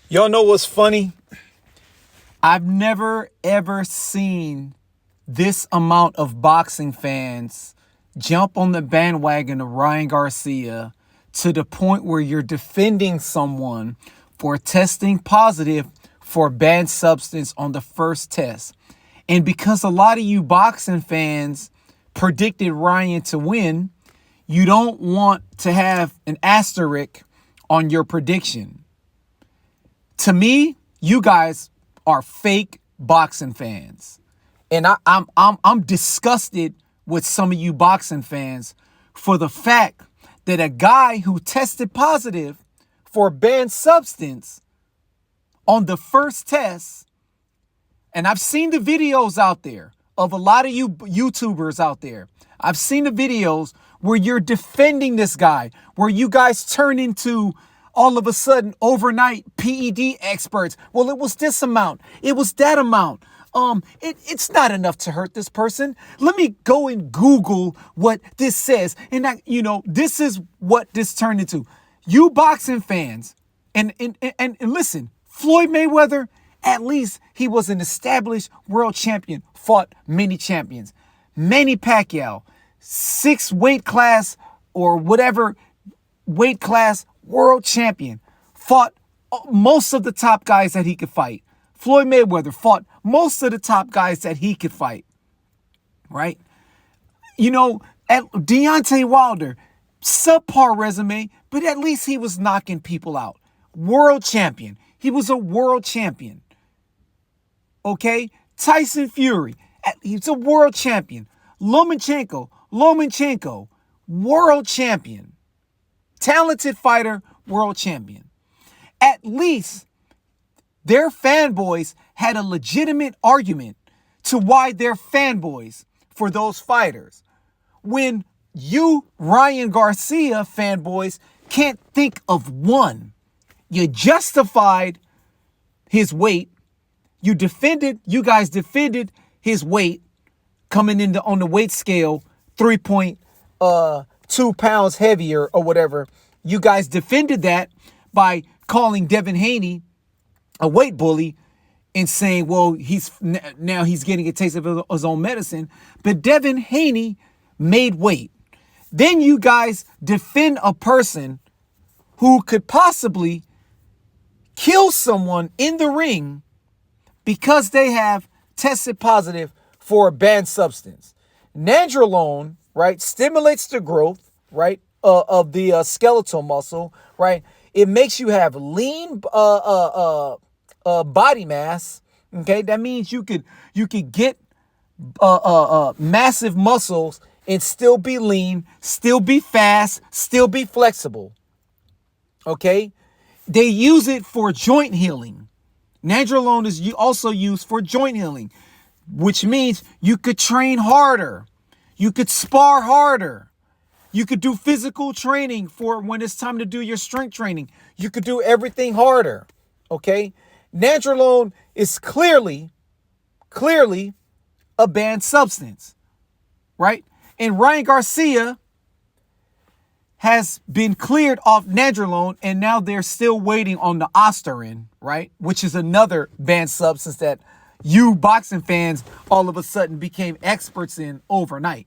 Y'all know what's funny? I've never ever seen this amount of boxing fans jump on the bandwagon of Ryan Garcia to the point where you're defending someone for testing positive for a banned substance on the first test. And because a lot of you boxing fans predicted Ryan to win, you don't want to have an asterisk on your prediction. To me, you guys are fake boxing fans. And I'm disgusted with some of you boxing fans for the fact that a guy who tested positive for a banned substance on the first test, and I've seen the videos out there of a lot of you YouTubers out there. I've seen the videos where you're defending this guy, where you guys turn into all of a sudden overnight PED experts. Well, it was this amount. It was that amount. It's not enough to hurt this person. Let me go and Google what this says. And this is what this turned into. You boxing fans, and listen, Floyd Mayweather, at least he was an established world champion, fought many champions. Manny Pacquiao, 6 weight class or whatever weight class world champion, fought most of the top guys that he could fight. Floyd Mayweather fought most of the top guys that he could fight, right? At Deontay Wilder, subpar resume, but at least he was knocking people out. World champion. He was a world champion. Okay? Tyson Fury, he's a world champion. Lomachenko, world champion. Talented fighter, world champion. At least their fanboys had a legitimate argument to why they're fanboys for those fighters. When you, Ryan Garcia fanboys, can't think of one. You justified his weight. You guys defended his weight coming in on the weight scale 3.2 pounds heavier or whatever. You guys defended that by calling Devin Haney a weight bully and saying, well, he's getting a taste of his own medicine. But Devin Haney made weight. Then you guys defend a person who could possibly kill someone in the ring because they have tested positive for a banned substance. Nandrolone, right, stimulates the growth, right, of the skeletal muscle, right? It makes you have lean body mass. Okay, that means you could get massive muscles and still be lean, still be fast, still be flexible. Okay, they use it for joint healing. Nandrolone is also used for joint healing, which means you could train harder, you could spar harder. You could do physical training for when it's time to do your strength training. You could do everything harder, okay? Nandrolone is clearly a banned substance, right? And Ryan Garcia has been cleared off Nandrolone, and now they're still waiting on the Osterin, right? Which is another banned substance that you boxing fans all of a sudden became experts in overnight.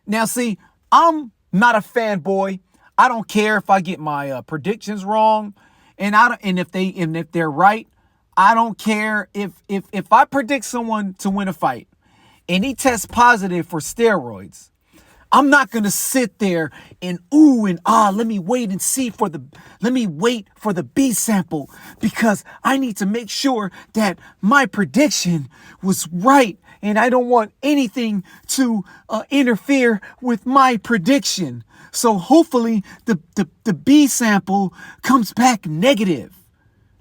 Now, see, I'm not a fanboy. I don't care if I get my predictions wrong, and if they're right. I don't care if I predict someone to win a fight and he tests positive for steroids. I'm not gonna sit there and let me wait for the B sample because I need to make sure that my prediction was right. And I don't want anything to interfere with my prediction. So hopefully the B sample comes back negative.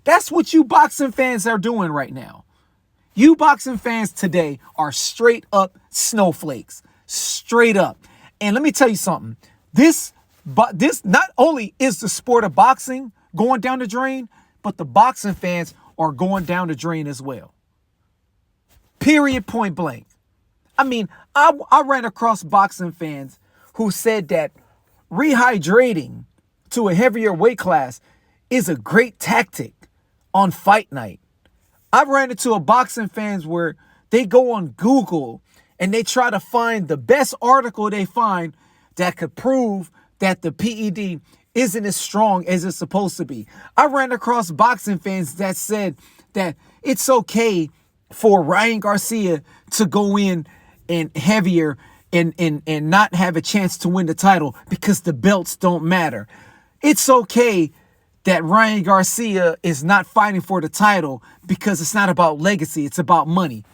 That's what you boxing fans are doing right now. You boxing fans today are straight up snowflakes. Straight up. And let me tell you something. This not only is the sport of boxing going down the drain, but the boxing fans are going down the drain as well. Period, point blank. I mean, I ran across boxing fans who said that rehydrating to a heavier weight class is a great tactic on fight night. I've ran into a boxing fans where they go on Google and they try to find the best article they find that could prove that the PED isn't as strong as it's supposed to be. I ran across boxing fans that said that it's okay for Ryan Garcia to go in and heavier and not have a chance to win the title because the belts don't matter. It's okay that Ryan Garcia is not fighting for the title because it's not about legacy, it's about money.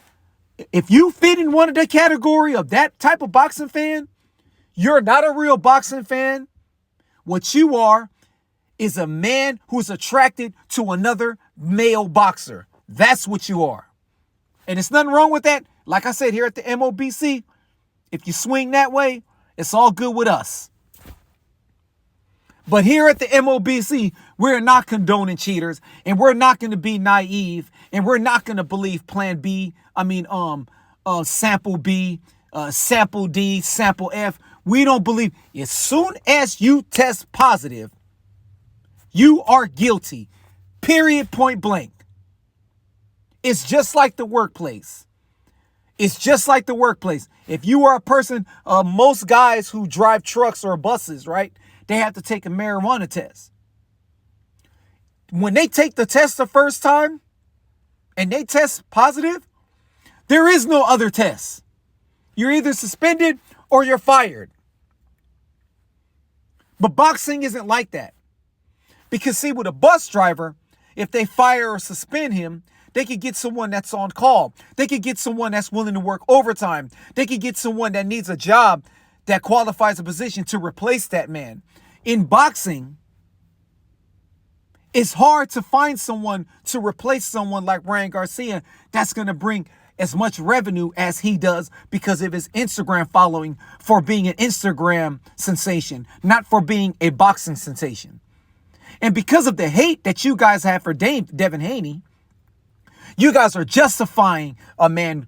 If you fit in one of the category of that type of boxing fan, you're not a real boxing fan. What you are is a man who's attracted to another male boxer. That's what you are. And there's nothing wrong with that. Like I said, here at the MOBC, if you swing that way, it's all good with us. But here at the MOBC, we're not condoning cheaters, and we're not going to be naive, and we're not going to believe Plan B. Sample B, Sample D, Sample F. We don't believe. As soon as you test positive, you are guilty. Period. Point blank. It's just like the workplace. It's just like the workplace. If you are a person, most guys who drive trucks or buses, right? They have to take a marijuana test. When they take the test the first time and they test positive, there is no other test. You're either suspended or you're fired. But boxing isn't like that. Because see, with a bus driver, if they fire or suspend him, they could get someone that's on call. They could get someone that's willing to work overtime. They could get someone that needs a job that qualifies a position to replace that man. In boxing, it's hard to find someone to replace someone like Ryan Garcia that's going to bring as much revenue as he does because of his Instagram following for being an Instagram sensation, not for being a boxing sensation. And because of the hate that you guys have for Devin Haney, you guys are justifying a man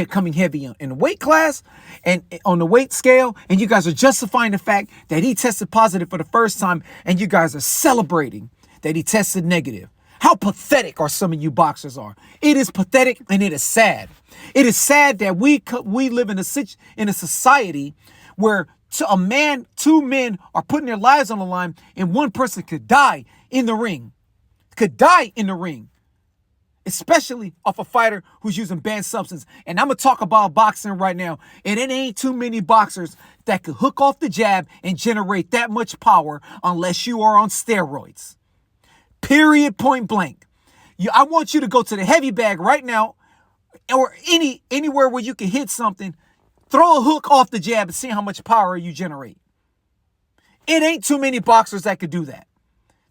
coming heavy in the weight class and on the weight scale, and you guys are justifying the fact that he tested positive for the first time, and you guys are celebrating that he tested negative. How pathetic are some of you boxers are. It is pathetic and it is sad. It is sad that we live in a society where two men are putting their lives on the line and one person could die in the ring. Especially off a fighter who's using banned substance. And I'm going to talk about boxing right now. And it ain't too many boxers that could hook off the jab and generate that much power unless you are on steroids. Period. Point blank. I want you to go to the heavy bag right now or anywhere where you can hit something. Throw a hook off the jab and see how much power you generate. It ain't too many boxers that could do that.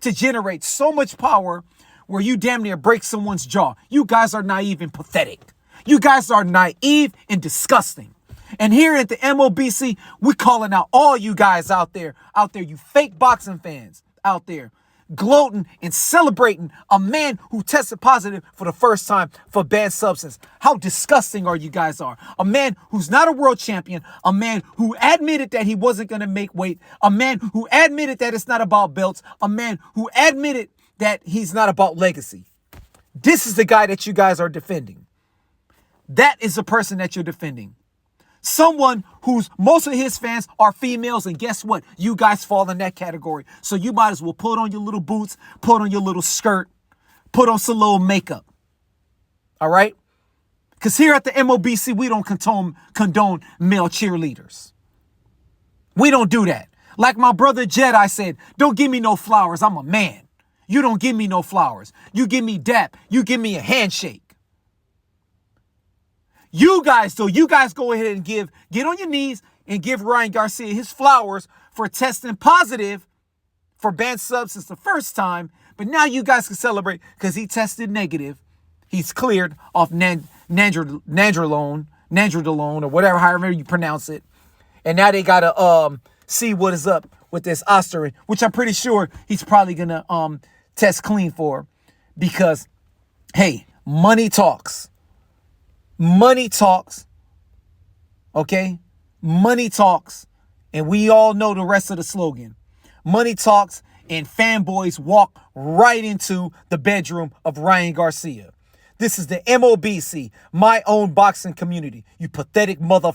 To generate so much power where you damn near break someone's jaw. You guys are naive and pathetic. You guys are naive and disgusting. And here at the MOBC, we're calling out all you guys out there, you fake boxing fans out there, gloating and celebrating a man who tested positive for the first time for banned substance. How disgusting are you guys are. A man who's not a world champion, a man who admitted that he wasn't going to make weight, a man who admitted that it's not about belts, a man who admitted that he's not about legacy. This is the guy that you guys are defending. That is the person that you're defending. Someone whose most of his fans are females, and guess what? You guys fall in that category. So you might as well put on your little boots, put on your little skirt, put on some little makeup. All right? Because here at the MOBC, we don't condone male cheerleaders. We don't do that. Like my brother Jedi said, don't give me no flowers. I'm a man. You don't give me no flowers. You give me dap. You give me a handshake. You guys go ahead and get on your knees and give Ryan Garcia his flowers for testing positive for banned substance the first time. But now you guys can celebrate because he tested negative. He's cleared off Nandrolone, or whatever, however you pronounce it. And now they got to see what is up with this Osterin, which I'm pretty sure he's probably going to test clean for because, hey, money talks. Money talks, okay? Money talks, and we all know the rest of the slogan. Money talks, and fanboys walk right into the bedroom of Ryan Garcia. This is the MOBC, my own boxing community. You pathetic mother...